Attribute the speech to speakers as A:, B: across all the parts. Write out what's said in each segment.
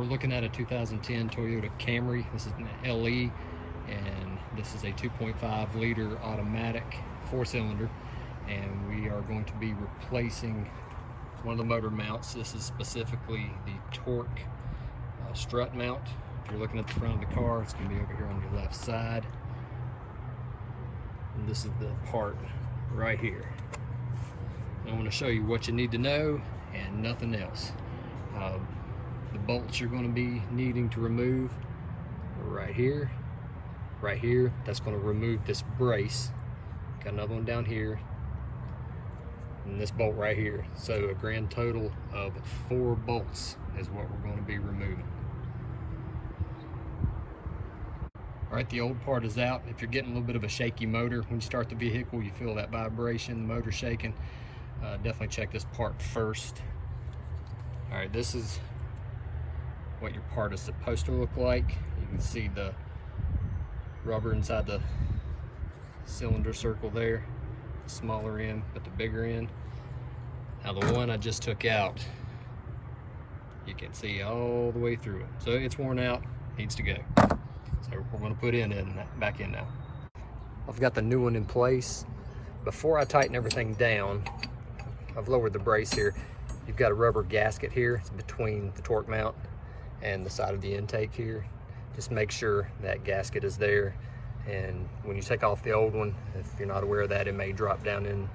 A: We're looking at a 2010 Toyota Camry. This is an LE, and this is a 2.5 liter automatic 4-cylinder, and we are going to be replacing one of the motor mounts. This is specifically the torque strut mount. If you're looking at the front of the car, it's going to be over here on your left side, and this is the part right here. I want to show you what you need to know and nothing else. The bolts you're going to be needing to remove are right here, That's going to remove this brace. Got another one down here, and this bolt right here. So a grand total of 4 bolts is what we're going to be removing. All right, the old part is out. If you're getting a little bit of a shaky motor when you start the vehicle, you feel that vibration, the motor shaking, definitely check this part first. All right, this is what your part is supposed to look like. You can see the rubber inside the cylinder circle there, the smaller end but the bigger end. Now the one I just took out, you can see all the way through it, so it's worn out, needs to go. So we're going to put back in now. I've got the new one in place. Before I tighten everything down, I've lowered the brace here. You've got a rubber gasket here. It's between the torque mount and the side of the intake here. Just make sure that gasket is there, and when you take off the old one, if you're not aware of that, it may drop down in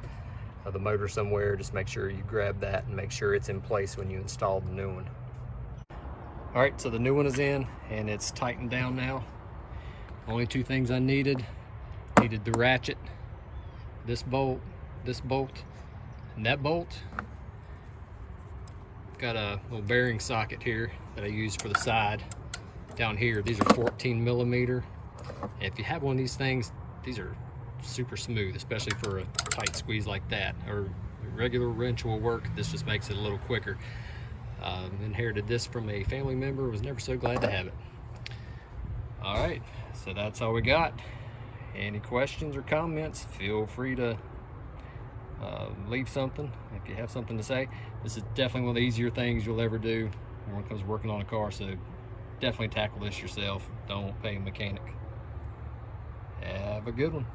A: the motor somewhere. Just make sure you grab that and make sure it's in place when you install the new one. All right, so the new one is in and it's tightened down now. Only 2 things I needed the ratchet, this bolt, and that bolt. Got a little bearing socket here that I use for the side. Down here, these are 14 millimeter. And if you have one of these things, these are super smooth, especially for a tight squeeze like that. Or a regular wrench will work. This just makes it a little quicker. Inherited this from a family member, was never so glad to have it. All right, so that's all we got. Any questions or comments, feel free to leave something if you have something to say. This is definitely one of the easier things you'll ever do when it comes to working on a car, so definitely tackle this yourself. Don't pay a mechanic. Have a good one.